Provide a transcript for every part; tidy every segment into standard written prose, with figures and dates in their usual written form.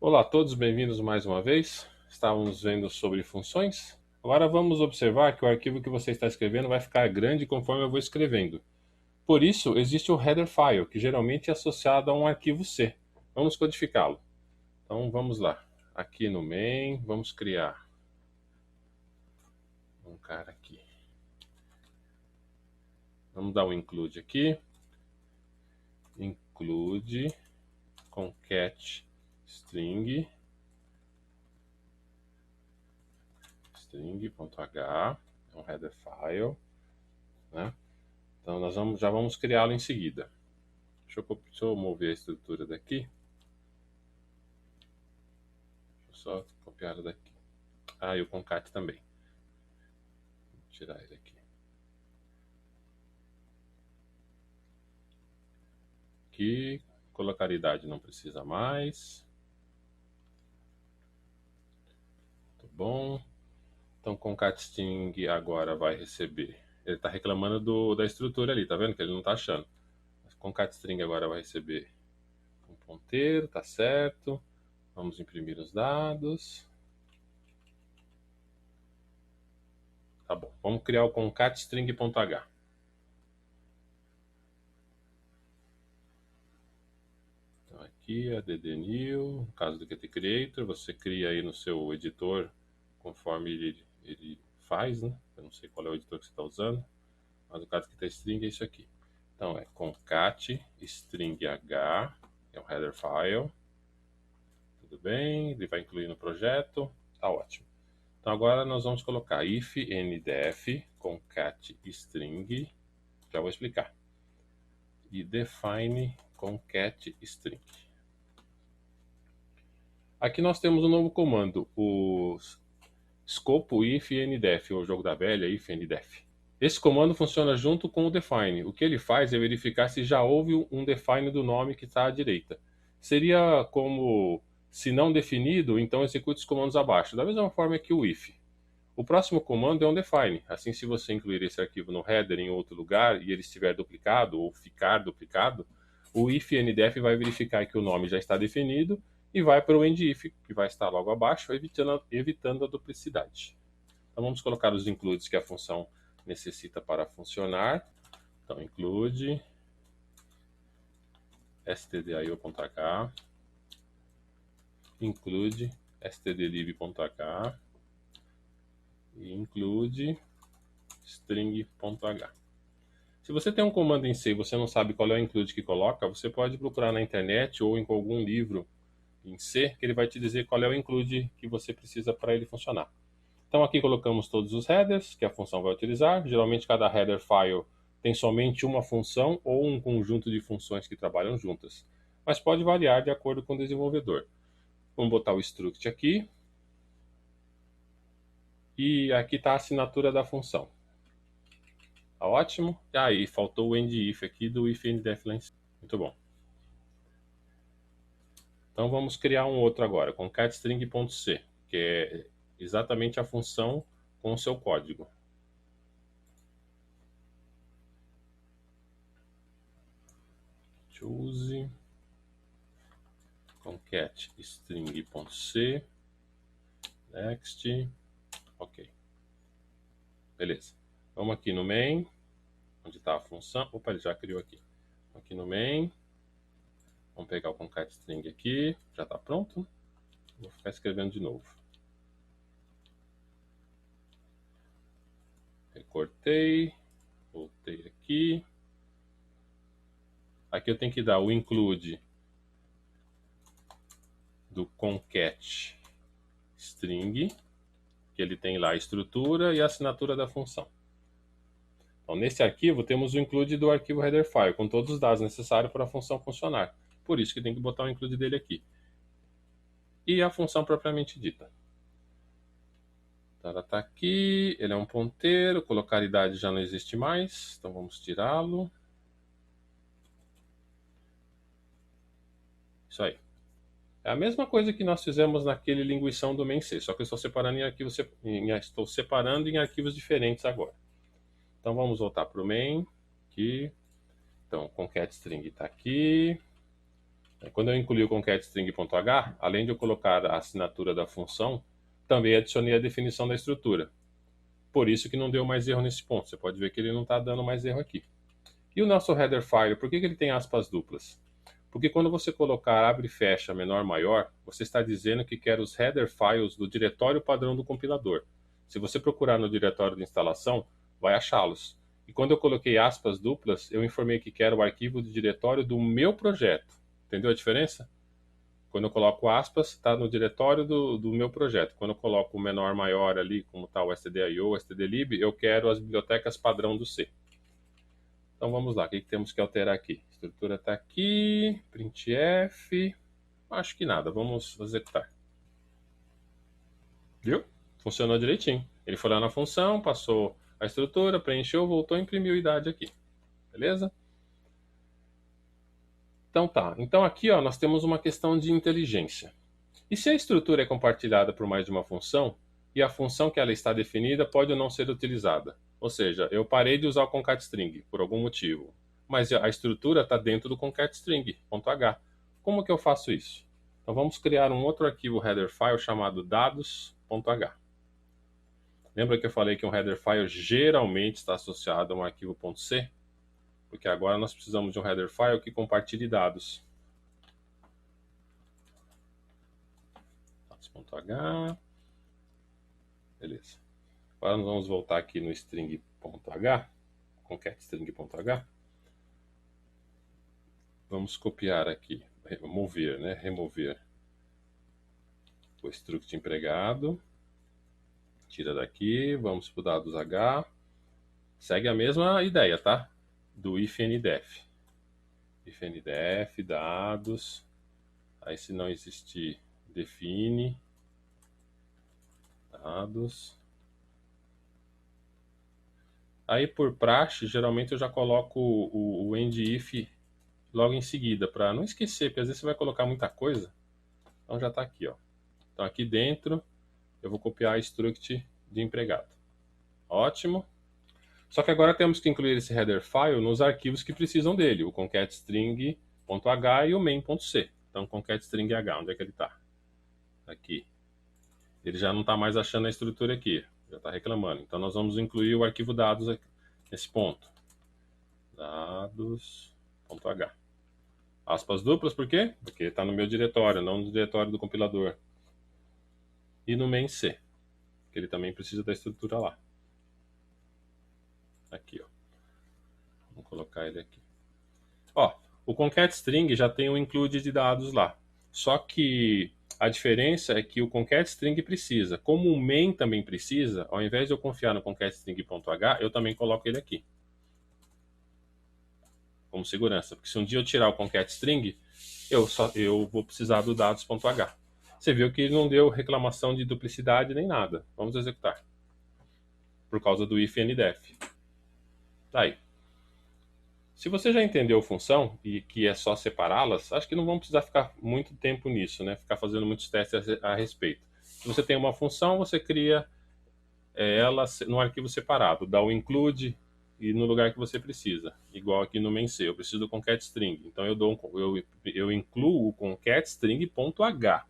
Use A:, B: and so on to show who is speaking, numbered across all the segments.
A: Olá a todos, bem-vindos mais uma vez. Estávamos vendo sobre funções. Agora vamos observar que o arquivo que você está escrevendo vai ficar grande conforme eu vou escrevendo. Por isso, existe o header file, que geralmente é associado a um arquivo C. Vamos codificá-lo. Então vamos lá. Aqui no main, vamos criar um cara aqui. Vamos dar um include aqui. Include concat string string.h, é um header file, né? Então nós já vamos criá-lo em seguida. Deixa eu mover a estrutura daqui. Deixa eu só copiar ela daqui. Ah, e o concat também. Vou tirar ele aqui. Aqui, colocalidade não precisa mais. Muito bom. Então, concat string agora vai receber. Ele está reclamando da estrutura ali, tá vendo? Que ele não está achando. Concat string agora vai receber um ponteiro, tá certo. Vamos imprimir os dados. Tá bom. Vamos criar o concat string.h. Então aqui é ddnew, no caso do getCreator, você cria aí no seu editor conforme ele faz, né? Eu não sei qual é o editor que você está usando, mas no caso que está string é isso aqui. Então é concat string h, é um header file. Tudo bem, ele vai incluir no projeto, tá ótimo. Então agora nós vamos colocar if ndef concat string, já vou explicar, e define concat string. Aqui nós temos um novo comando, o escopo if ndef, ou jogo da velha if ndef. Esse comando funciona junto com o define. O que ele faz é verificar se já houve um define do nome que está à direita. Seria como, se não definido, então execute os comandos abaixo, da mesma forma que o if. O próximo comando é um define. Assim, se você incluir esse arquivo no header em outro lugar e ele estiver duplicado ou ficar duplicado, o if ndef vai verificar que o nome já está definido e vai para o endif, que vai estar logo abaixo, evitando a duplicidade. Então vamos colocar os includes que a função necessita para funcionar. Então include stdio.h, include stdlib.h e include string.h. Se você tem um comando em C e você não sabe qual é o include que coloca, você pode procurar na internet ou em algum livro em C, que ele vai te dizer qual é o include que você precisa para ele funcionar. Então aqui colocamos todos os headers que a função vai utilizar. Geralmente cada header file tem somente uma função ou um conjunto de funções que trabalham juntas, mas pode variar de acordo com o desenvolvedor. Vamos botar o struct aqui. E aqui está a assinatura da função. Tá ótimo. E aí, faltou o endif aqui do if ndef lá em cima. Muito bom. Então vamos criar um outro agora, concat_string.c, que é exatamente a função com o seu código. Choose concat_string.c, next, ok. Beleza. Vamos aqui no main, onde está a função. Opa, ele já criou aqui. Aqui no main, vamos pegar o concat_string aqui, já está pronto. Vou ficar escrevendo de novo. Recortei, voltei aqui. Aqui eu tenho que dar o include do concat string, que ele tem lá a estrutura e a assinatura da função. Então, nesse arquivo, temos o include do arquivo header file, com todos os dados necessários para a função funcionar. Por isso que tem que botar o include dele aqui. E a função propriamente dita. Então, ela está aqui, ele é um ponteiro, colocalidade já não existe mais, então vamos tirá-lo. Isso aí. É a mesma coisa que nós fizemos naquele linguição do main C, só que eu estou separando em arquivos diferentes agora. Então vamos voltar para o main, aqui. Então, concat string está aqui. Quando eu incluí o concat_string.h, além de eu colocar a assinatura da função, também adicionei a definição da estrutura. Por isso que não deu mais erro nesse ponto. Você pode ver que ele não está dando mais erro aqui. E o nosso header file, por que ele tem aspas duplas? Porque quando você colocar abre e fecha menor maior, você está dizendo que quer os header files do diretório padrão do compilador. Se você procurar no diretório de instalação, vai achá-los. E quando eu coloquei aspas duplas, eu informei que quero o arquivo do diretório do meu projeto. Entendeu a diferença? Quando eu coloco aspas, está no diretório do meu projeto. Quando eu coloco o menor maior ali, como está o stdio, o stdlib, eu quero as bibliotecas padrão do C. Então vamos lá, o que temos que alterar aqui? A estrutura está aqui, printf, acho que nada, vamos executar. Viu? Funcionou direitinho. Ele foi lá na função, passou a estrutura, preencheu, voltou e imprimiu a idade aqui. Beleza? Então tá, então aqui ó, nós temos uma questão de inteligência. E se a estrutura é compartilhada por mais de uma função, e a função que ela está definida pode ou não ser utilizada? Ou seja, eu parei de usar o concat_string por algum motivo, mas a estrutura está dentro do concat_string.h. Como que eu faço isso? Então vamos criar um outro arquivo header file chamado dados.h. Lembra que eu falei que um header file geralmente está associado a um arquivo .c? Porque agora nós precisamos de um header file que compartilhe dados. Dados.h. Beleza. Agora nós vamos voltar aqui no string.h, concat_string.h. Vamos copiar aqui, remover, né? Remover o struct empregado. Tira daqui, vamos para o dados h. Segue a mesma ideia, tá? Do ifndef. Ifndef, dados. Aí se não existir, define. Dados. Aí por praxe, geralmente eu já coloco o end-if logo em seguida, para não esquecer, porque às vezes você vai colocar muita coisa. Então já está aqui, ó. Então aqui dentro eu vou copiar a struct de empregado. Ótimo. Só que agora temos que incluir esse header file nos arquivos que precisam dele, o concat_string.h e o main.c. Então concat_string.h, onde é que ele está? Aqui. Ele já não está mais achando a estrutura aqui, já está reclamando. Então nós vamos incluir o arquivo dados aqui, nesse ponto. Dados.h. Aspas duplas, por quê? Porque está no meu diretório, não no diretório do compilador. E no main C, que ele também precisa da estrutura lá. Aqui, ó. Vamos colocar ele aqui. Ó, o concat_string já tem um include de dados lá. Só que a diferença é que o concat_string precisa. Como o main também precisa, ao invés de eu confiar no concat_string.h, eu também coloco ele aqui. Como segurança. Porque se um dia eu tirar o concat_string, eu vou precisar do dados.h. Você viu que ele não deu reclamação de duplicidade nem nada. Vamos executar. Por causa do ifndef. Tá aí. Se você já entendeu a função e que é só separá-las, acho que não vamos precisar ficar muito tempo nisso, né? Ficar fazendo muitos testes a respeito. Se você tem uma função, você cria ela num arquivo separado, dá o include e no lugar que você precisa. Igual aqui no main C, eu preciso do concat_string. Então eu incluo o concat_string.h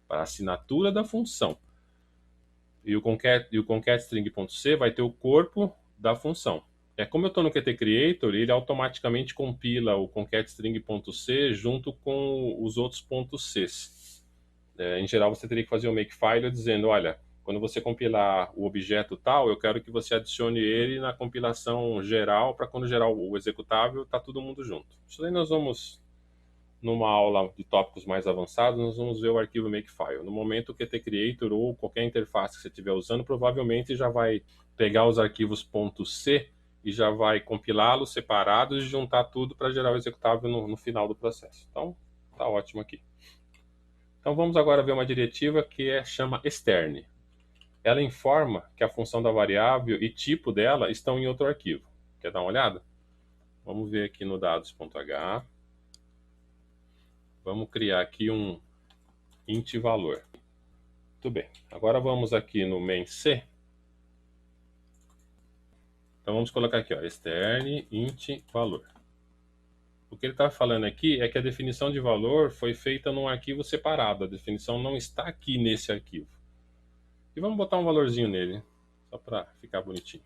A: para a assinatura da função. E o concat_string.c vai ter o corpo da função. Como eu estou no Qt Creator, ele automaticamente compila o concat_string.c junto com os outros .cs. Em geral, você teria que fazer um makefile dizendo, olha, quando você compilar o objeto tal, eu quero que você adicione ele na compilação geral, para quando gerar o executável, tá todo mundo junto. Isso aí nós vamos, numa aula de tópicos mais avançados, nós vamos ver o arquivo makefile. No momento, o Qt Creator ou qualquer interface que você estiver usando, provavelmente já vai pegar os arquivos .c e já vai compilá-los separados e juntar tudo para gerar o executável no final do processo. Então, tá ótimo aqui. Então vamos agora ver uma diretiva que chama extern. Ela informa que a função da variável e tipo dela estão em outro arquivo. Quer dar uma olhada? Vamos ver aqui no dados.h. Vamos criar aqui um int valor. Muito bem. Agora vamos aqui no main C. Então vamos colocar aqui, ó, extern int valor. O que ele está falando aqui é que a definição de valor foi feita num arquivo separado. A definição não está aqui nesse arquivo. E vamos botar um valorzinho nele, só para ficar bonitinho.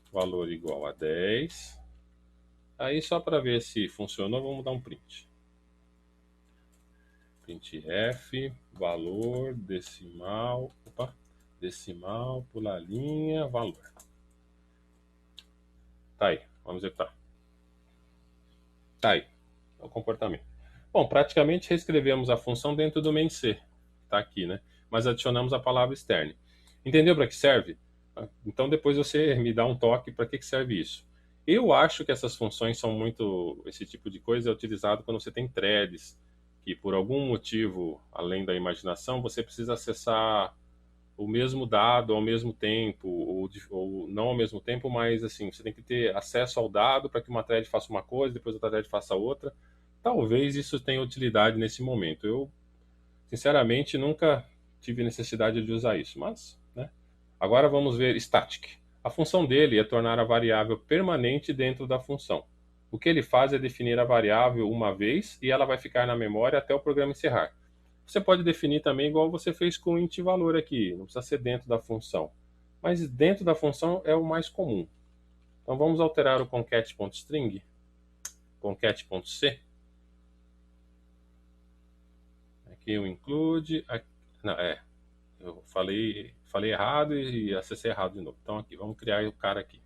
A: Valor igual a 10. Aí só para ver se funcionou, vamos dar um print. Printf, valor, decimal, decimal, pular linha, valor. Tá aí, vamos executar. Tá aí, é o comportamento. Bom, praticamente reescrevemos a função dentro do main C. Tá aqui, né? Mas adicionamos a palavra externe. Entendeu para que serve? Então depois você me dá um toque para que serve isso. Eu acho que essas funções são muito... Esse tipo de coisa é utilizado quando você tem threads, que por algum motivo, além da imaginação, você precisa acessar o mesmo dado ao mesmo tempo, ou não ao mesmo tempo, mas assim, você tem que ter acesso ao dado para que uma thread faça uma coisa, depois outra thread faça outra. Talvez isso tenha utilidade nesse momento. Eu, sinceramente, nunca tive necessidade de usar isso, mas, né? Agora vamos ver static. A função dele é tornar a variável permanente dentro da função. O que ele faz é definir a variável uma vez e ela vai ficar na memória até o programa encerrar. Você pode definir também igual você fez com o int valor aqui, não precisa ser dentro da função. Mas dentro da função é o mais comum. Então vamos alterar o concat.string, concat.c. Aqui o include, não, eu falei errado e acessei errado de novo. Então aqui, vamos criar o cara aqui.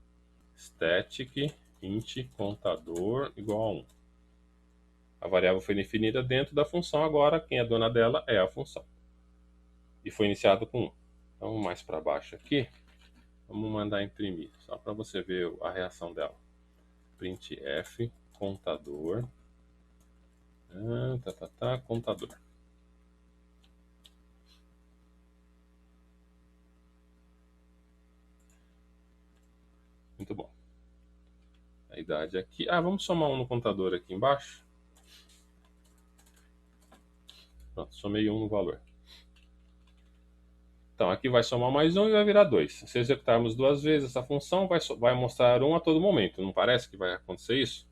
A: Static int contador igual a 1. A variável foi definida dentro da função, agora quem é dona dela é a função. E foi iniciado com 1. Então mais para baixo aqui, vamos mandar imprimir, só para você ver a reação dela. Printf contador, contador. Muito bom. A idade aqui. Vamos somar um no contador aqui embaixo. Pronto, somei 1 no valor. Então, aqui vai somar mais 1 e vai virar 2. Se executarmos duas vezes essa função, vai mostrar 1 a todo momento. Não parece que vai acontecer isso?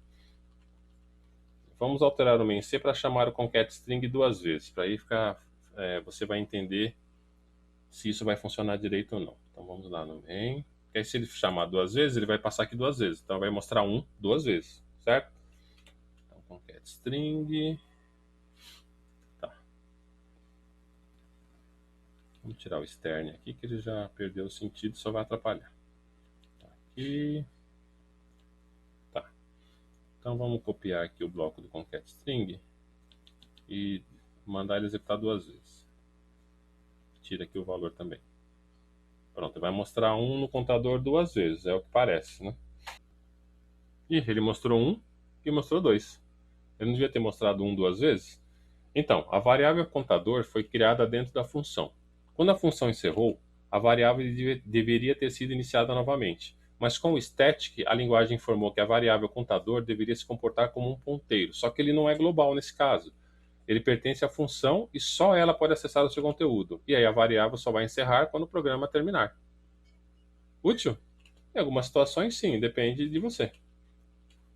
A: Vamos alterar o main C para chamar o concat.string duas vezes. Para aí ficar, você vai entender se isso vai funcionar direito ou não. Então, vamos lá no main. Porque aí, se ele chamar duas vezes, ele vai passar aqui duas vezes. Então, vai mostrar 1 duas vezes, certo? Então, concat.string... Vamos tirar o externe aqui, que ele já perdeu o sentido, só vai atrapalhar. Aqui. Tá. Então vamos copiar aqui o bloco do concat.string e mandar ele executar duas vezes. Tira aqui o valor também. Pronto, vai mostrar 1 no contador duas vezes, é o que parece, né? Ih, ele mostrou 1 e mostrou 2. Ele não devia ter mostrado 1 duas vezes? Então, a variável contador foi criada dentro da função. Quando a função encerrou, a variável deveria ter sido iniciada novamente. Mas com o static, a linguagem informou que a variável contador deveria se comportar como um ponteiro, só que ele não é global nesse caso. Ele pertence à função e só ela pode acessar o seu conteúdo. E aí a variável só vai encerrar quando o programa terminar. Útil? Em algumas situações, sim, depende de você.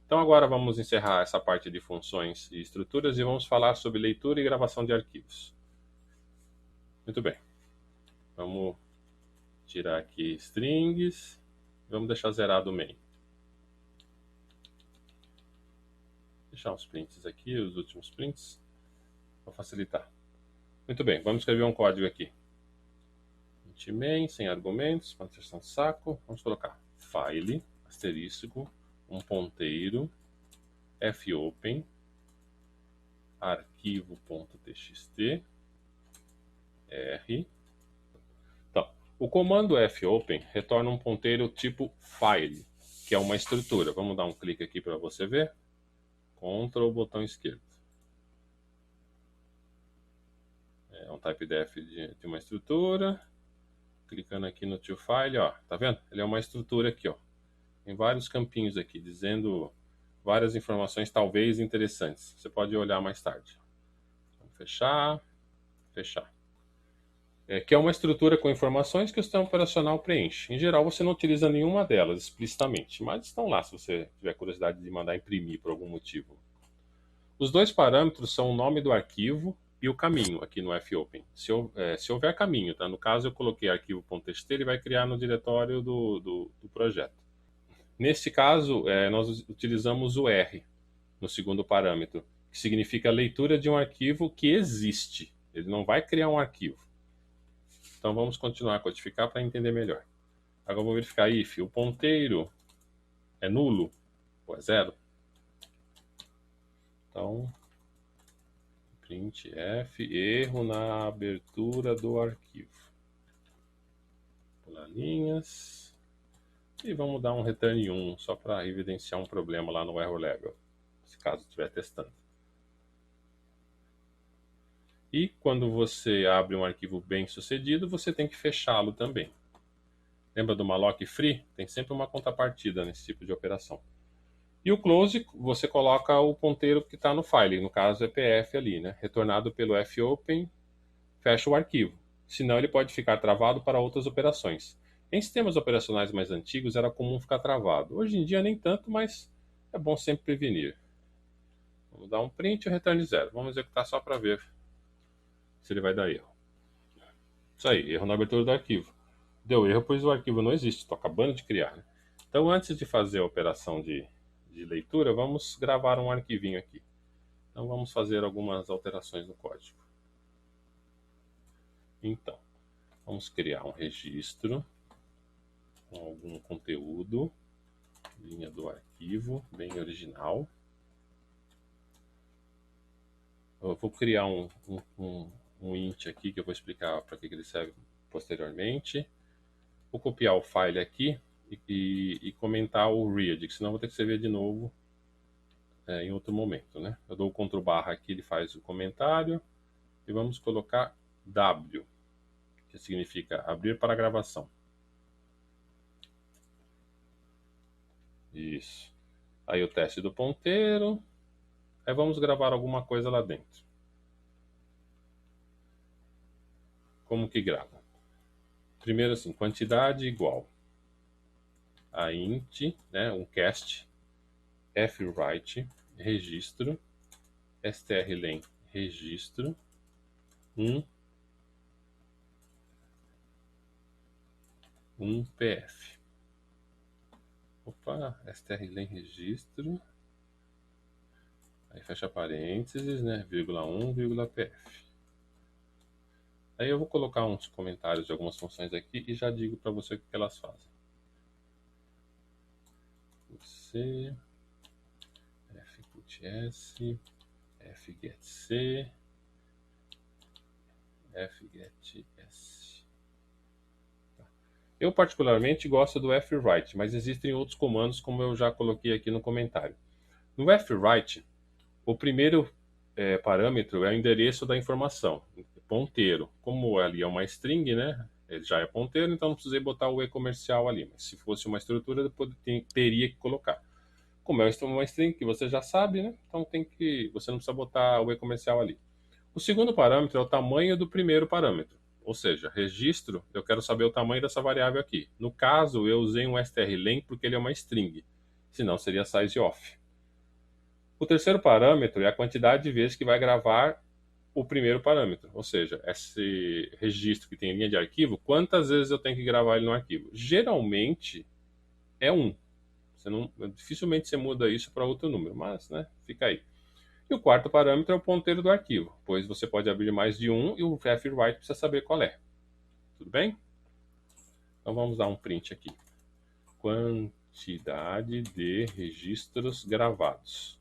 A: Então agora vamos encerrar essa parte de funções e estruturas e vamos falar sobre leitura e gravação de arquivos. Muito bem. Vamos tirar aqui strings. Vamos deixar zerado o main. Deixar os prints aqui, os últimos prints, para facilitar. Muito bem, vamos escrever um código aqui. Int main, sem argumentos, para não de saco. Vamos colocar file, asterístico, um ponteiro, fopen, arquivo.txt, r. Então, o comando fopen retorna um ponteiro tipo file, que é uma estrutura. Vamos dar um clique aqui para você ver. Ctrl, botão esquerdo. É um typedef de uma estrutura. Clicando aqui no toFile, ó, tá vendo? Ele é uma estrutura aqui, ó. Tem vários campinhos aqui, dizendo várias informações talvez interessantes. Você pode olhar mais tarde. Vamos fechar, fechar. Que é uma estrutura com informações que o sistema operacional preenche. Em geral, você não utiliza nenhuma delas explicitamente, mas estão lá se você tiver curiosidade de mandar imprimir por algum motivo. Os dois parâmetros são o nome do arquivo e o caminho aqui no fopen. Se houver caminho, tá? No caso eu coloquei arquivo.txt, ele vai criar no diretório do projeto. Neste caso, nós utilizamos o R no segundo parâmetro, que significa leitura de um arquivo que existe. Ele não vai criar um arquivo. Então vamos continuar a codificar para entender melhor. Agora vou verificar if o ponteiro é nulo ou é zero. Então, printf, erro na abertura do arquivo. Pular linhas. E vamos dar um return 1, só para evidenciar um problema lá no error level, se caso estiver testando. E quando você abre um arquivo bem sucedido, você tem que fechá-lo também. Lembra do malloc free? Tem sempre uma contrapartida nesse tipo de operação. E o close, você coloca o ponteiro que está no file, no caso é pf ali, né? Retornado pelo fopen, fecha o arquivo. Senão ele pode ficar travado para outras operações. Em sistemas operacionais mais antigos era comum ficar travado. Hoje em dia nem tanto, mas é bom sempre prevenir. Vamos dar um print e return 0. Vamos executar só para ver se ele vai dar erro. Isso aí, erro na abertura do arquivo. Deu erro, pois o arquivo não existe, estou acabando de criar. Né? Então, antes de fazer a operação de leitura, vamos gravar um arquivinho aqui. Então, vamos fazer algumas alterações no código. Então, vamos criar um registro com algum conteúdo, linha do arquivo, bem original. Eu vou criar um int aqui, que eu vou explicar para que ele serve posteriormente. Vou copiar o file aqui e comentar o read, que senão vou ter que escrever de novo em outro momento, né? Eu dou o Ctrl+ aqui, ele faz o comentário, e vamos colocar W, que significa abrir para gravação. Isso. Aí o teste do ponteiro. Aí vamos gravar alguma coisa lá dentro. Como que grava? Primeiro assim, quantidade igual a int, né, um cast, fwrite, registro, strlen, registro, 1 pf. Opa, strlen registro. Aí fecha parênteses, né, vírgula 1, vírgula pf. Aí eu vou colocar uns comentários de algumas funções aqui e já digo para você o que elas fazem. C, fputS, fgetC, fgetS. Eu particularmente gosto do fwrite, mas existem outros comandos como eu já coloquei aqui no comentário. No fwrite, o primeiro parâmetro é o endereço da informação, ponteiro. Como ali é uma string, né? Ele já é ponteiro, então não precisei botar o e-comercial ali. Mas se fosse uma estrutura, depois teria que colocar. Como é uma string que você já sabe, né? Então você não precisa botar o e-comercial ali. O segundo parâmetro é o tamanho do primeiro parâmetro. Ou seja, registro, eu quero saber o tamanho dessa variável aqui. No caso, eu usei um strlen porque ele é uma string. Senão seria sizeOf. O terceiro parâmetro é a quantidade de vezes que vai gravar o primeiro parâmetro. Ou seja, esse registro que tem linha de arquivo, quantas vezes eu tenho que gravar ele no arquivo? Geralmente é 1. Dificilmente você muda isso para outro número, mas né, fica aí. E o quarto parâmetro é o ponteiro do arquivo, pois você pode abrir mais de um e o fwrite precisa saber qual é. Tudo bem? Então vamos dar um print aqui. Quantidade de registros gravados.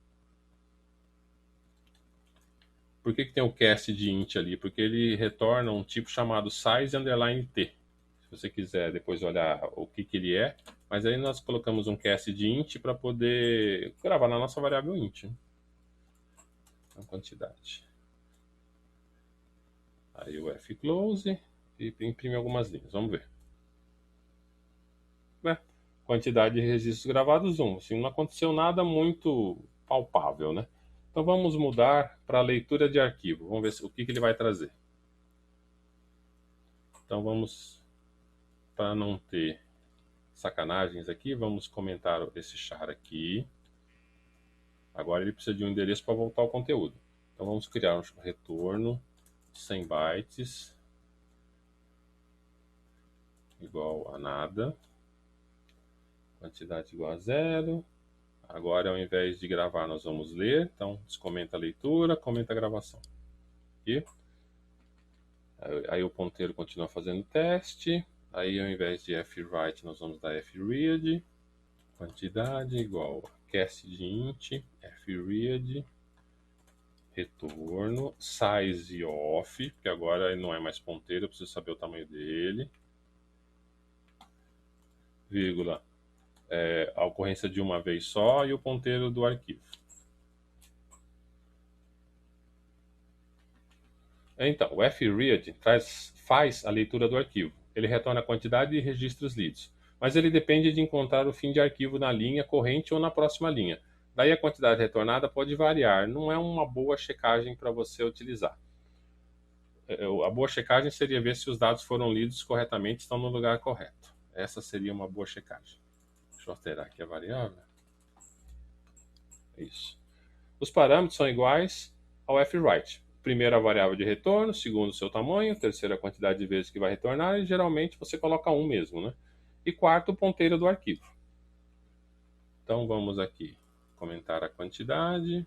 A: Por que tem o cast de int ali? Porque ele retorna um tipo chamado size_t. Se você quiser depois olhar o que ele é, mas aí nós colocamos um cast de int para poder gravar na nossa variável int. A quantidade. Aí o fclose e imprime algumas linhas. Vamos ver. Quantidade de registros gravados, 1. Assim, não aconteceu nada muito palpável, né? Então vamos mudar para a leitura de arquivo. Vamos ver o que ele vai trazer. Então vamos, para não ter sacanagens aqui, vamos comentar esse char aqui. Agora ele precisa de um endereço para voltar ao conteúdo. Então vamos criar um retorno 100 bytes igual a nada, quantidade igual a 0. Agora, ao invés de gravar, nós vamos ler. Então, descomenta a leitura, comenta a gravação. Aqui. Aí o ponteiro continua fazendo teste. Aí, ao invés de fwrite, nós vamos dar fread. Quantidade igual a cast de int, fread, retorno, size off, porque agora ele não é mais ponteiro, eu preciso saber o tamanho dele. Vírgula, a ocorrência de uma vez só e o ponteiro do arquivo. Então, o fread faz a leitura do arquivo. Ele retorna a quantidade de registros lidos, mas ele depende de encontrar o fim de arquivo na linha corrente ou na próxima linha. Daí a quantidade retornada pode variar, não é uma boa checagem para você utilizar. A boa checagem seria ver se os dados foram lidos corretamente e estão no lugar correto. Essa seria uma boa checagem. Deixa eu alterar aqui a variável. Isso. Os parâmetros são iguais ao fwrite. Primeiro a variável de retorno, segundo o seu tamanho, terceiro a quantidade de vezes que vai retornar, e geralmente você coloca 1 mesmo, né? E quarto, o ponteiro do arquivo. Então vamos aqui comentar a quantidade.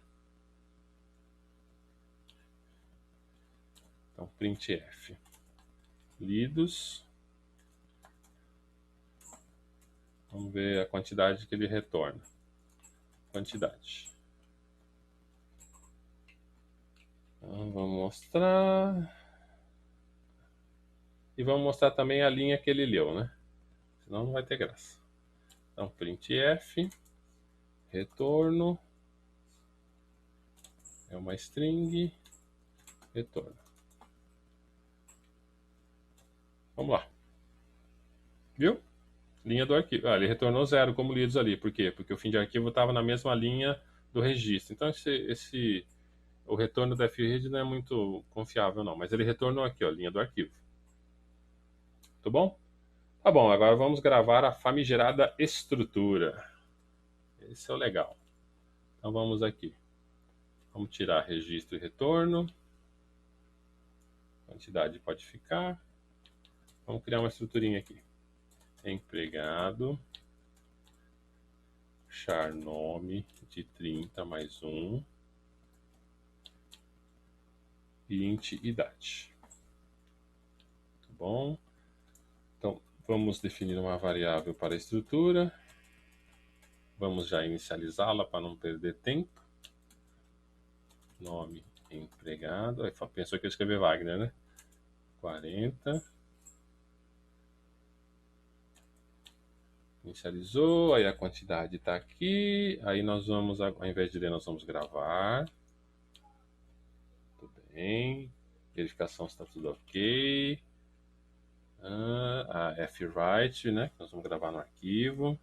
A: Então printf lidos. Vamos ver a quantidade que ele retorna. Quantidade. Então, vamos mostrar. E vamos mostrar também a linha que ele leu, né? Senão não vai ter graça. Então, printf, retorno, é uma string, retorno. Vamos lá. Viu? Linha do arquivo. Ele retornou 0 como lidos ali. Por quê? Porque o fim de arquivo estava na mesma linha do registro. Então, o retorno da fread não é muito confiável, não. Mas ele retornou aqui, ó, linha do arquivo. Tudo bom? Tá bom, agora vamos gravar a famigerada estrutura. Esse é o legal. Então vamos aqui. Vamos tirar registro e retorno. Quantidade pode ficar. Vamos criar uma estruturinha aqui. Empregado. Char nome de 30 mais 1. Int idade. Tá bom? Então vamos definir uma variável para a estrutura. Vamos já inicializá-la para não perder tempo. Nome empregado. Aí, pensou que eu ia escrever Wagner, né? 40. Inicializou, aí a quantidade está aqui. Aí nós vamos, ao invés de ler, nós vamos gravar. Tudo bem. Verificação se está tudo ok. A fwrite, né? Nós vamos gravar no arquivo.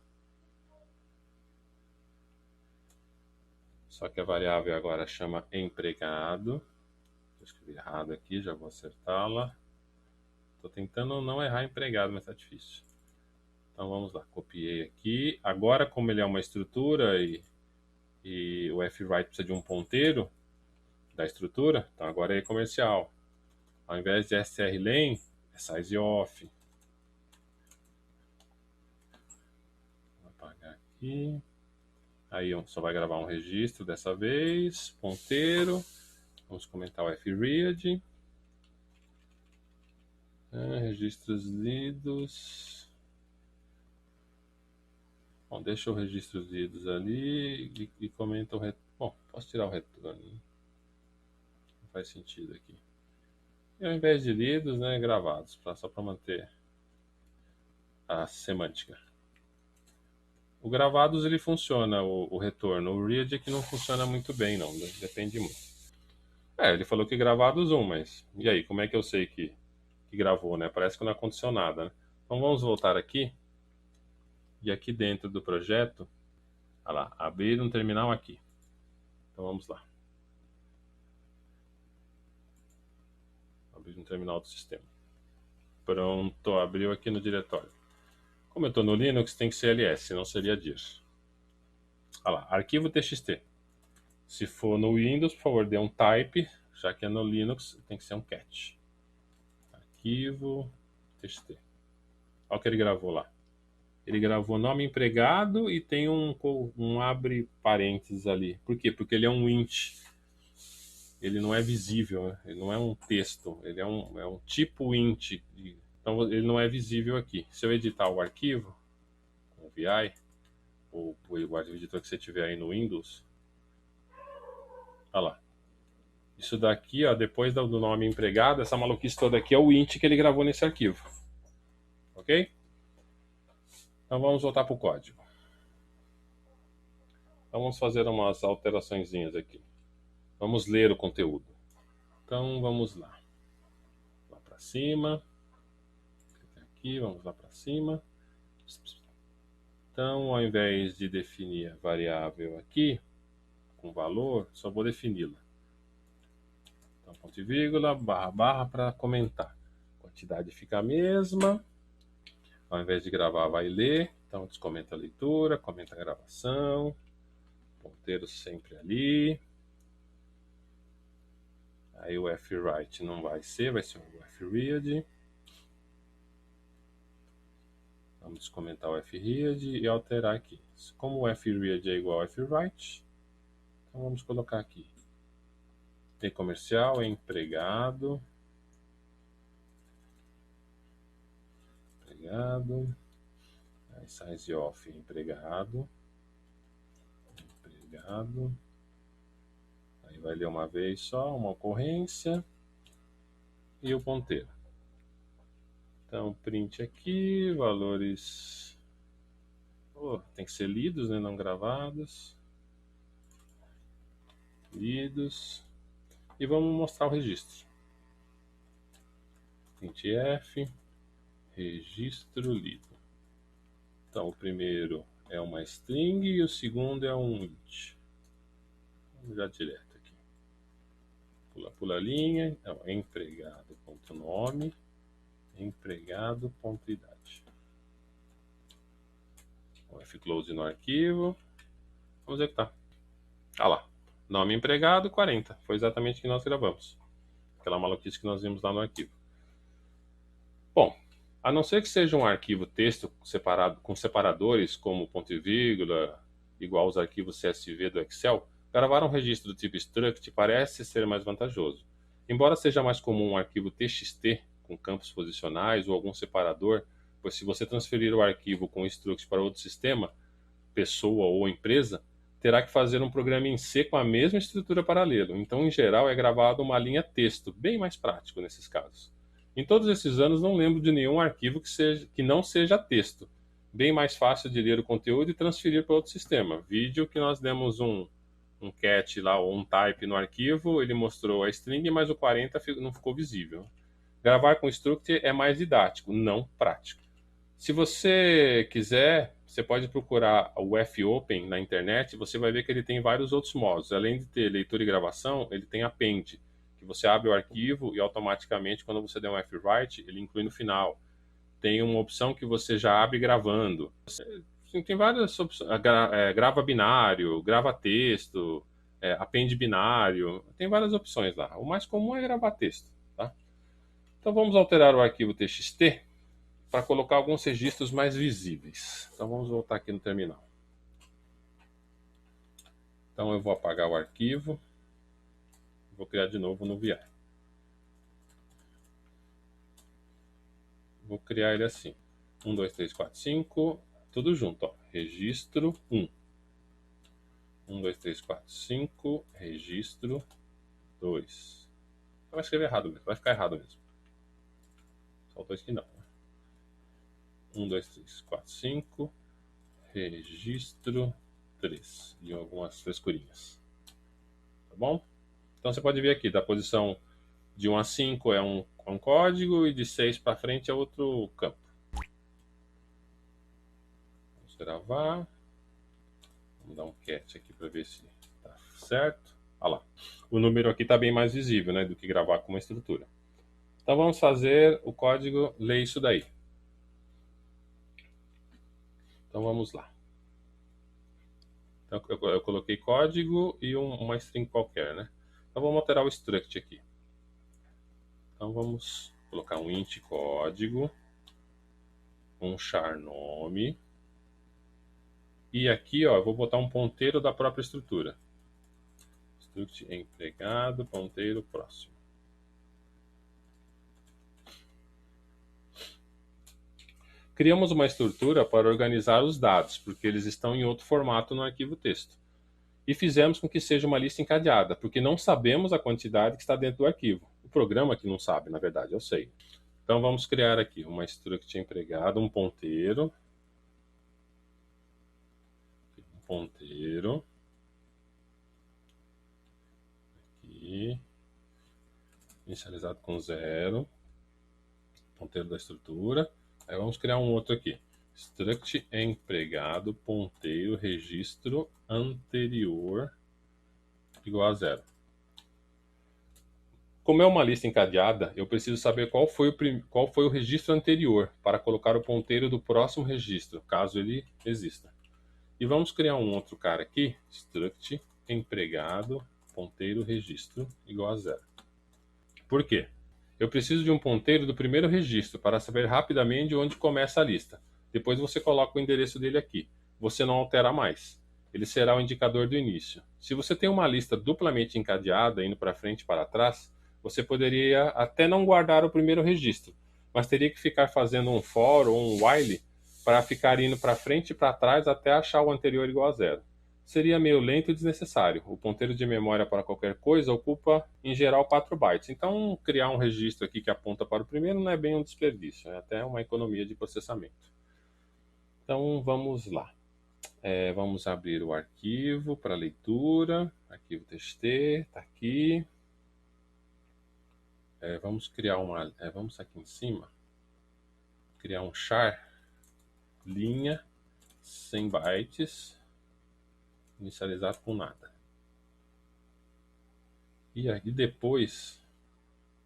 A: Só que a variável agora chama empregado. Eu escrevi errado aqui, já vou acertá-la. Estou tentando não errar empregado, mas está difícil. Então vamos lá, copiei aqui. Agora, como ele é uma estrutura e o fwrite precisa de um ponteiro da estrutura, então agora é comercial. Ao invés de strlen, é size off. Vou apagar aqui. Aí só vai gravar um registro dessa vez, ponteiro. Vamos comentar o fread. Registros lidos. Bom, deixa o registros lidos ali e comenta o retorno. Bom, posso tirar o retorno. Não faz sentido aqui. E ao invés de lidos, né, gravados, só para manter a semântica. O gravados ele funciona, o retorno. O read é que não funciona muito bem, não. Depende muito. Ele falou que gravados 1, mas e aí, como é que eu sei que gravou, né? Parece que não aconteceu nada, né? Então vamos voltar aqui. E aqui dentro do projeto, olha lá, abrir um terminal aqui. Então vamos lá. Abrir um terminal do sistema. Pronto, abriu aqui no diretório. Como eu estou no Linux, tem que ser ls, senão seria dir. Olha lá, arquivo txt. Se for no Windows, por favor, dê um type, já que é no Linux, tem que ser um cat. Arquivo, txt. Olha o que ele gravou lá. Ele gravou nome empregado e tem um abre parênteses ali. Por quê? Porque ele é um int. Ele não é visível, né? Ele não é um texto. Ele é um tipo int. Então ele não é visível aqui. Se eu editar o arquivo, com o VI, ou o editor que você tiver aí no Windows, olha lá. Isso daqui, ó, depois do nome empregado, essa maluquice toda aqui é o int que ele gravou nesse arquivo. Ok? Então vamos voltar para o código. Então vamos fazer umas alteraçõezinhas aqui. Vamos ler o conteúdo. Então vamos lá. Lá para cima. Aqui, vamos lá para cima. Então, ao invés de definir a variável aqui, com valor, só vou defini-la. Então, ponto e vírgula, barra, barra para comentar. A quantidade fica a mesma. Ao invés de gravar, vai ler. Então, descomenta a leitura, comenta a gravação. Ponteiro sempre ali. Aí o fwrite não vai ser o fread. Vamos descomentar o fread e alterar aqui. Como o fread é igual ao fwrite, então vamos colocar aqui. Tem comercial, é empregado. Empregado. Aí size off, empregado. Empregado. Aí vai ler uma vez só, uma ocorrência. E o ponteiro. Então, print aqui, valores... tem que ser lidos, né? Não gravados. Lidos. E vamos mostrar o registro. Printf, registro lido. Então, o primeiro é uma string e o segundo é um int. Vamos já direto aqui. Pula a linha. Então, empregado.nome, empregado.idade. O fclose no arquivo. Vamos executar. Ah lá. Nome empregado, 40. Foi exatamente o que nós gravamos. Aquela maluquice que nós vimos lá no arquivo. Bom, a não ser que seja um arquivo texto separado, com separadores, como ponto e vírgula, igual aos arquivos CSV do Excel, gravar um registro do tipo struct parece ser mais vantajoso. Embora seja mais comum um arquivo TXT, com campos posicionais ou algum separador, pois se você transferir o arquivo com struct para outro sistema, pessoa ou empresa, terá que fazer um programa em C com a mesma estrutura paralelo. Então, em geral, é gravado uma linha texto, bem mais prático nesses casos. Em todos esses anos, não lembro de nenhum arquivo que não seja texto. Bem mais fácil de ler o conteúdo e transferir para outro sistema. Vídeo que nós demos um cat lá, ou um type no arquivo, ele mostrou a string, mas o 40 não ficou visível. Gravar com struct é mais didático, não prático. Se você quiser, você pode procurar o fopen na internet, você vai ver que ele tem vários outros modos. Além de ter leitura e gravação, ele tem append, que você abre o arquivo e automaticamente, quando você der um fwrite, ele inclui no final. Tem uma opção que você já abre gravando. Tem várias opções. Grava binário, grava texto, append binário. Tem várias opções lá. O mais comum é gravar texto. Tá? Então vamos alterar o arquivo txt para colocar alguns registros mais visíveis. Então vamos voltar aqui no terminal. Então eu vou apagar o arquivo. Vou criar de novo no VI. Vou criar ele assim. 1, 2, 3, 4, 5. Tudo junto. Ó. Registro 1. 1, 2, 3, 4, 5. Registro 2. Vai escrever errado mesmo. Vai ficar errado mesmo. Faltou isso aqui não. 1, 2, 3, 4, 5. Registro 3. E algumas frescurinhas. Tá bom? Então você pode ver aqui, da posição de 1 a 5 é um código e de 6 para frente é outro campo. Vamos gravar. Vamos dar um cat aqui para ver se está certo. Olha lá. O número aqui está bem mais visível, né, do que gravar com uma estrutura. Então vamos fazer o código ler isso daí. Então vamos lá. Então, eu coloquei código e uma string qualquer, né? Então vamos alterar o struct aqui. Então vamos colocar um int código, um char nome, e aqui, ó, eu vou botar um ponteiro da própria estrutura. Struct empregado, ponteiro próximo. Criamos uma estrutura para organizar os dados, porque eles estão em outro formato no arquivo texto. E fizemos com que seja uma lista encadeada, porque não sabemos a quantidade que está dentro do arquivo. O programa que não sabe, na verdade, eu sei. Então vamos criar aqui uma struct empregado, um ponteiro. Aqui, inicializado com 0, ponteiro da estrutura. Aí vamos criar um outro aqui, struct empregado, ponteiro, registro anterior igual a 0. Como é uma lista encadeada, eu preciso saber qual foi o registro anterior para colocar o ponteiro do próximo registro, caso ele exista. E vamos criar um outro cara aqui, struct empregado, ponteiro, registro igual a 0. Por quê? Eu preciso de um ponteiro do primeiro registro para saber rapidamente onde começa a lista. Depois você coloca o endereço dele aqui. Você não altera mais. Ele será o indicador do início. Se você tem uma lista duplamente encadeada, indo para frente e para trás, você poderia até não guardar o primeiro registro, mas teria que ficar fazendo um for ou um while para ficar indo para frente e para trás até achar o anterior igual a 0. Seria meio lento e desnecessário. O ponteiro de memória para qualquer coisa ocupa, em geral, 4 bytes. Então, criar um registro aqui que aponta para o primeiro não é bem um desperdício, é até uma economia de processamento. Então, vamos lá. Vamos abrir o arquivo para leitura. Arquivo txt, está aqui. Vamos criar vamos aqui em cima, criar um char, linha, 100 bytes, inicializado com nada. E aí depois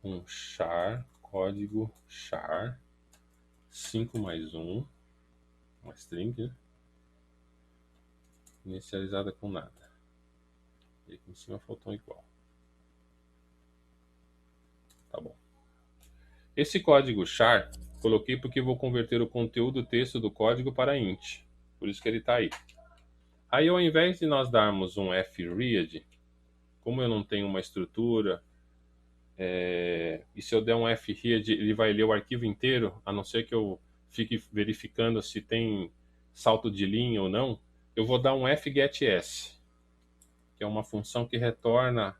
A: um char, código char, 5 mais 1, uma string, né? Inicializada com nada. E aqui em cima faltou um igual. Tá bom. Esse código char, coloquei porque vou converter o conteúdo texto do código para int. Por isso que ele está aí. Aí ao invés de nós darmos um fread, como eu não tenho uma estrutura, e se eu der um fread, ele vai ler o arquivo inteiro, a não ser que eu fique verificando se tem salto de linha ou não, eu vou dar um fgetS, que é uma função que retorna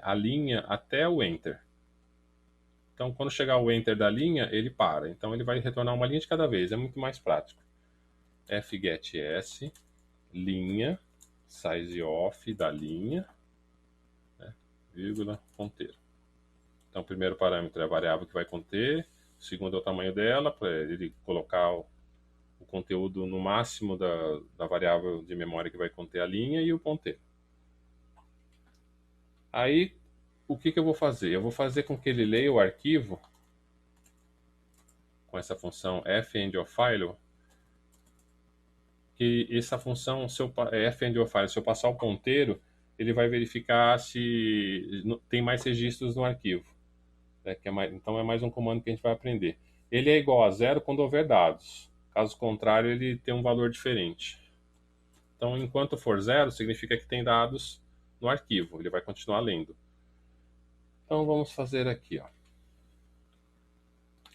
A: a linha até o enter. Então, quando chegar o enter da linha, ele para. Então, ele vai retornar uma linha de cada vez. É muito mais prático. fgetS, linha, sizeof da linha, né, vírgula, ponteiro. Então, o primeiro parâmetro é a variável que vai conter. O segundo é o tamanho dela, para ele colocar o conteúdo no máximo da variável de memória que vai conter a linha e o ponteiro. Aí, o que eu vou fazer? Eu vou fazer com que ele leia o arquivo com essa função fEndOfFile, que essa função, fEndOfFile, se eu passar o ponteiro, ele vai verificar se tem mais registros no arquivo. Então é mais um comando que a gente vai aprender. Ele é igual a 0 quando houver dados. Caso contrário, ele tem um valor diferente. Então, enquanto for 0, significa que tem dados no arquivo. Ele vai continuar lendo. Então, vamos fazer aqui, ó.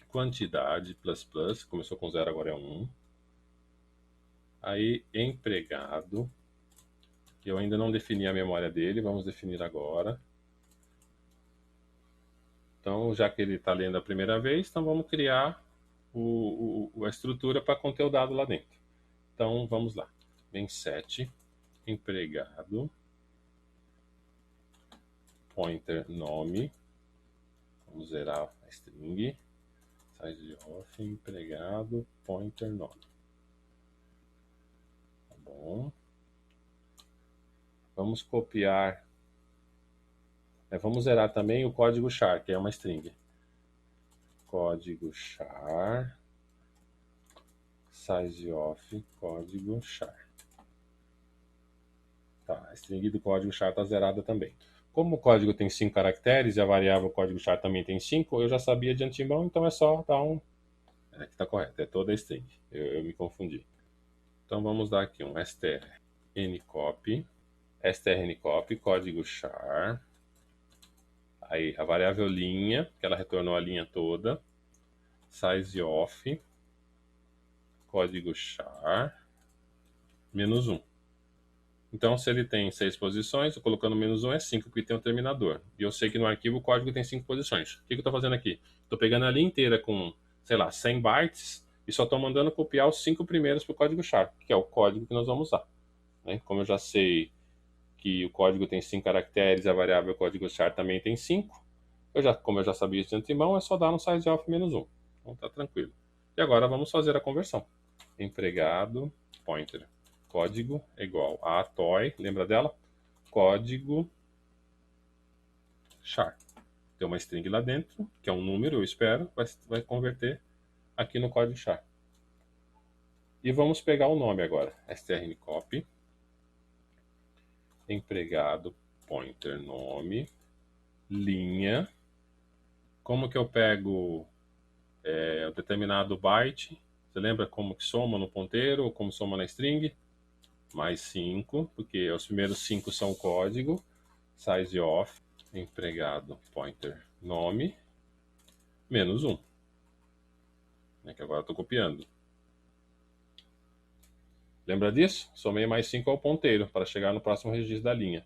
A: Quantidade, começou com 0, agora é 1. Aí, empregado. Eu ainda não defini a memória dele, vamos definir agora. Então, já que ele está lendo a primeira vez, então vamos criar a estrutura para conter o dado lá dentro. Então, vamos lá. Men7, empregado, pointer nome, vamos zerar a string, sizeof, empregado, pointer nome. Tá bom. Vamos copiar, vamos zerar também o código char, que é uma string. Código char, sizeof, código char. Tá, a string do código char está zerada também. Como o código tem 5 caracteres e a variável código char também tem 5, eu já sabia de antemão, então é só dar um... Aqui está correto, é toda a string. Eu me confundi. Então vamos dar aqui um strncopy, strncopy, código char. Aí a variável linha, que ela retornou a linha toda. Sizeof, código char, -1. Então, se ele tem 6 posições, eu colocando -1 é 5, porque tem um terminador. E eu sei que no arquivo o código tem 5 posições. O que eu estou fazendo aqui? Estou pegando a linha inteira com, sei lá, 100 bytes e só estou mandando copiar os 5 primeiros para o código char, que é o código que nós vamos usar. Né? Como eu já sei que o código tem 5 caracteres e a variável código char também tem 5, como eu já sabia isso de antemão, é só dar no sizeof -1. Então tá tranquilo. E agora vamos fazer a conversão. Empregado, pointer, código é igual a toy, lembra dela? Código char. Tem uma string lá dentro, que é um número, eu espero, vai converter aqui no código char. E vamos pegar o nome agora. strncopy, empregado, pointer, nome, linha. Como que eu pego um determinado byte? Você lembra como que soma no ponteiro ou como soma na string? Mais 5, porque os primeiros 5 são o código. Sizeof, empregado, pointer, nome, -1. Que agora eu estou copiando. Lembra disso? Somei mais 5 ao ponteiro para chegar no próximo registro da linha.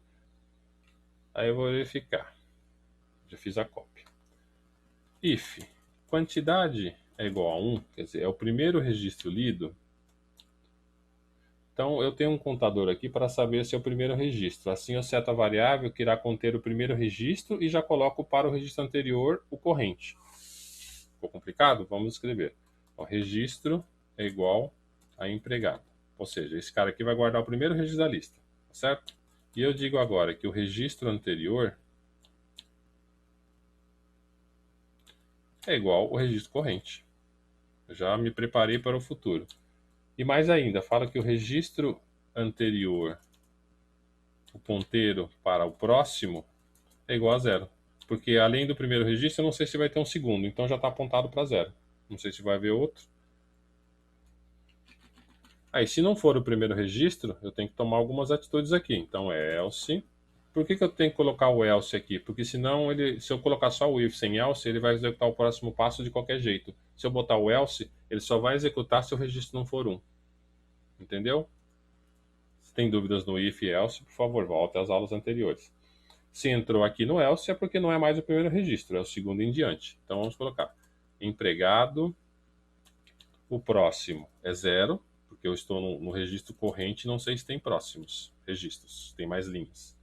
A: Aí eu vou verificar. Já fiz a cópia. If quantidade é igual a 1, quer dizer, é o primeiro registro lido. Então eu tenho um contador aqui para saber se é o primeiro registro. Assim eu seto a variável que irá conter o primeiro registro e já coloco para o registro anterior o corrente. Ficou complicado? Vamos escrever. O registro é igual a empregado. Ou seja, esse cara aqui vai guardar o primeiro registro da lista, certo? E eu digo agora que o registro anterior é igual ao registro corrente. Eu já me preparei para o futuro. E mais ainda, fala que o registro anterior, o ponteiro para o próximo, é igual a 0. Porque além do primeiro registro, eu não sei se vai ter um segundo, então já está apontado para 0. Não sei se vai haver outro. Aí, se não for o primeiro registro, eu tenho que tomar algumas atitudes aqui. Então, else. Por que eu tenho que colocar o else aqui? Porque senão, se eu colocar só o if sem else, ele vai executar o próximo passo de qualquer jeito. Se eu botar o else, ele só vai executar se o registro não for 1. Entendeu? Se tem dúvidas no if e else, por favor, volte às aulas anteriores. Se entrou aqui no else, é porque não é mais o primeiro registro, é o segundo em diante. Então, vamos colocar empregado. O próximo é 0, porque eu estou no registro corrente, não sei se tem próximos registros, tem mais linhas.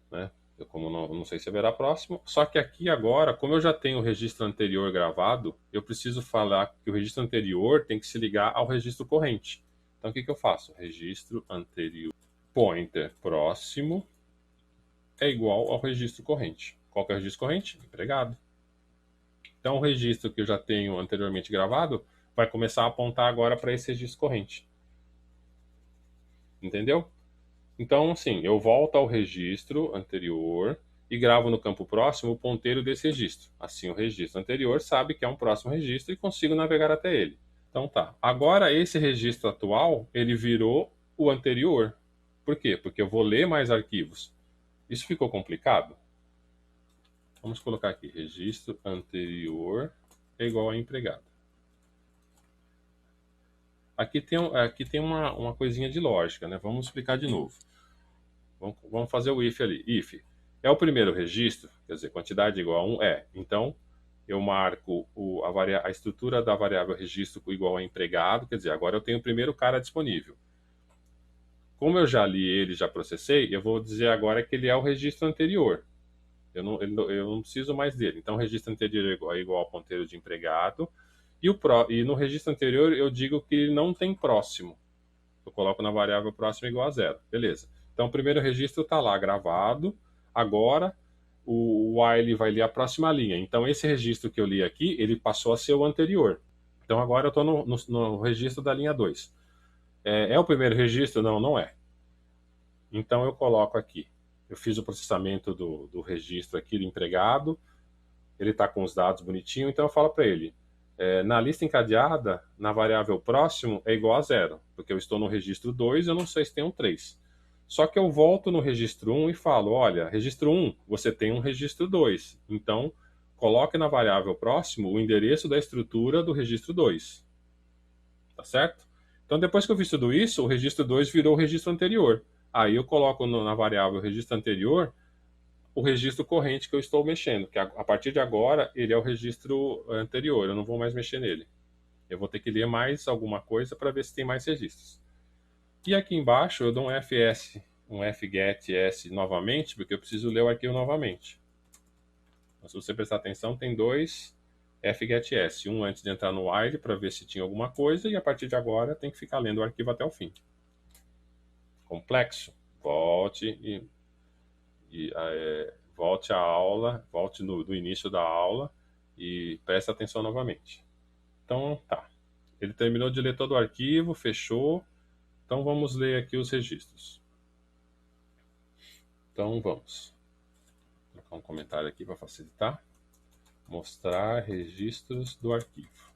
A: Né? Eu como não sei se haverá próximo, só que aqui agora, como eu já tenho o registro anterior gravado, eu preciso falar que o registro anterior tem que se ligar ao registro corrente. Então o que eu faço? Registro anterior, pointer próximo é igual ao registro corrente. Qual que é o registro corrente? Empregado. Então o registro que eu já tenho anteriormente gravado vai começar a apontar agora para esse registro corrente. Entendeu? Então, assim, eu volto ao registro anterior e gravo no campo próximo o ponteiro desse registro. Assim, o registro anterior sabe que é um próximo registro e consigo navegar até ele. Então tá. Agora, esse registro atual, ele virou o anterior. Por quê? Porque eu vou ler mais arquivos. Isso ficou complicado? Vamos colocar aqui, registro anterior é igual a empregado. Aqui tem uma coisinha de lógica, né? Vamos explicar de novo. Vamos fazer o if ali. If é o primeiro registro, quer dizer, quantidade igual a 1, Então, eu marco a estrutura da variável registro igual a empregado, quer dizer, agora eu tenho o primeiro cara disponível. Como eu já li ele, já processei, eu vou dizer agora que ele é o registro anterior. Eu não preciso mais dele. Então, o registro anterior é igual ao ponteiro de empregado. E no registro anterior, eu digo que ele não tem próximo. Eu coloco na variável próximo igual a 0. Beleza. Então, o primeiro registro está lá gravado. Agora, o while vai ler a próxima linha. Então, esse registro que eu li aqui, ele passou a ser o anterior. Então, agora eu estou no registro da linha 2. É o primeiro registro? Não, não é. Então eu coloco aqui, eu fiz o processamento do registro aqui do empregado, ele está com os dados bonitinho, então eu falo para ele, na lista encadeada, na variável próximo é igual a 0, porque eu estou no registro 2, eu não sei se tem um 3. Só que eu volto no registro 1 e falo, olha, registro 1, você tem um registro 2, então coloque na variável próximo o endereço da estrutura do registro 2. Tá certo? Então depois que eu fiz tudo isso, o registro 2 virou o registro anterior. Aí eu coloco na variável registro anterior o registro corrente que eu estou mexendo, que a partir de agora ele é o registro anterior, eu não vou mais mexer nele. Eu vou ter que ler mais alguma coisa para ver se tem mais registros. E aqui embaixo eu dou um fs, um fget s novamente, porque eu preciso ler o arquivo novamente. Então, se você prestar atenção, tem dois fget s, um antes de entrar no while para ver se tinha alguma coisa, e a partir de agora tem que ficar lendo o arquivo até o fim. Complexo? Volte volte à aula, volte do início da aula e preste atenção novamente. Então, tá. Ele terminou de ler todo o arquivo, fechou. Então, vamos ler aqui os registros. Então, vamos. Vou colocar um comentário aqui para facilitar. Mostrar registros do arquivo.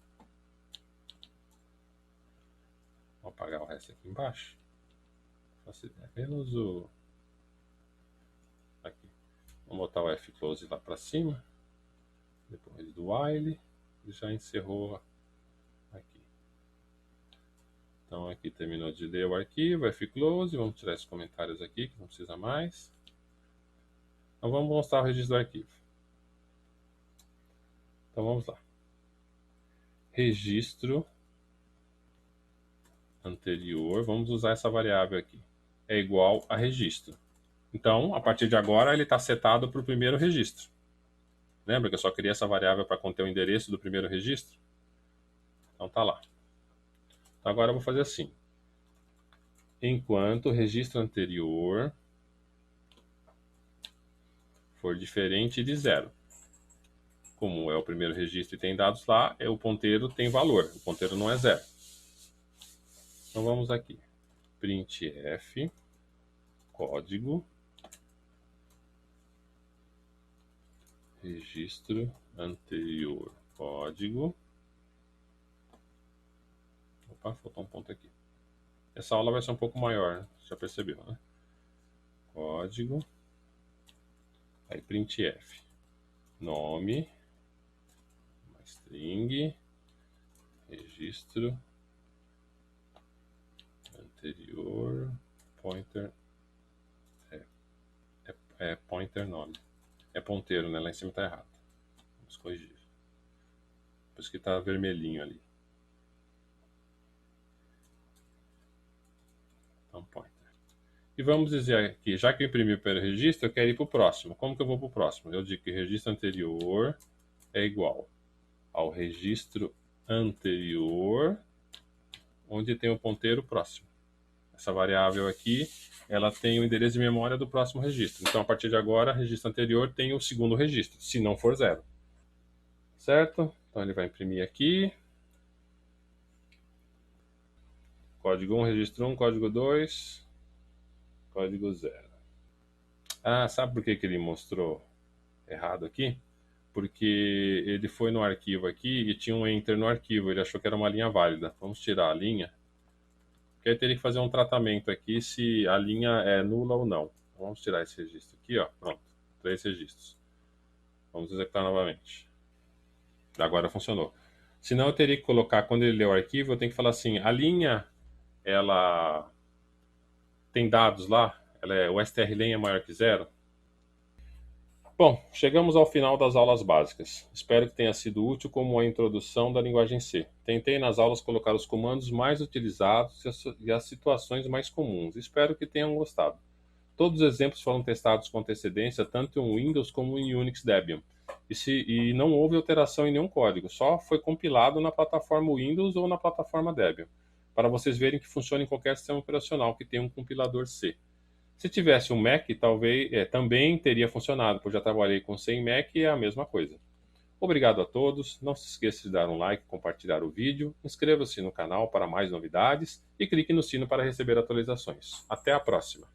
A: Vou apagar o resto aqui embaixo. Menos o... Aqui. Vamos botar o F-close lá para cima. Depois do while. E já encerrou aqui. Então aqui terminou de ler o arquivo, F-close. Vamos tirar esses comentários aqui, que não precisa mais. Então vamos mostrar o registro do arquivo. Então vamos lá. Registro anterior, vamos usar essa variável aqui. É igual a registro. Então, a partir de agora, ele está setado para o primeiro registro. Lembra que eu só criei essa variável para conter o endereço do primeiro registro? Então tá lá. Então agora eu vou fazer assim. Enquanto o registro anterior for diferente de 0. Como é o primeiro registro e tem dados lá, o ponteiro tem valor. O ponteiro não é 0. Então vamos aqui. Printf, código, registro anterior, código. Opa, faltou um ponto aqui. Essa aula vai ser um pouco maior, já percebeu, né? Código. Aí printf, nome, uma string, registro anterior, pointer, pointer nome. É ponteiro, né? Lá em cima tá errado. Vamos corrigir. Por isso que tá vermelhinho ali. Então, pointer. E vamos dizer aqui, já que eu imprimi o primeiro registro, eu quero ir para o próximo. Como que eu vou para o próximo? Eu digo que o registro anterior é igual ao registro anterior, onde tem o ponteiro próximo. Essa variável aqui, ela tem o endereço de memória do próximo registro. Então, a partir de agora, o registro anterior tem o segundo registro, se não for 0. Certo? Então, ele vai imprimir aqui. Código 1, registro 1, código 2, código 0. Ah, sabe por que ele mostrou errado aqui? Porque ele foi no arquivo aqui e tinha um enter no arquivo. Ele achou que era uma linha válida. Vamos tirar a linha. Porque aí teria que fazer um tratamento aqui se a linha é nula ou não. Então, vamos tirar esse registro aqui, ó. Pronto. 3 registros. Vamos executar novamente. Agora funcionou. Senão eu teria que colocar, quando ele lê o arquivo, eu tenho que falar assim, a linha, ela tem dados lá? O strlen é maior que 0? Bom, chegamos ao final das aulas básicas. Espero que tenha sido útil como a introdução da linguagem C. Tentei nas aulas colocar os comandos mais utilizados e as situações mais comuns. Espero que tenham gostado. Todos os exemplos foram testados com antecedência, tanto em Windows como em Unix Debian. E não houve alteração em nenhum código, só foi compilado na plataforma Windows ou na plataforma Debian, para vocês verem que funciona em qualquer sistema operacional que tenha um compilador C. Se tivesse um Mac, talvez também teria funcionado, pois já trabalhei com C em Mac e é a mesma coisa. Obrigado a todos, não se esqueça de dar um like, compartilhar o vídeo, inscreva-se no canal para mais novidades e clique no sino para receber atualizações. Até a próxima!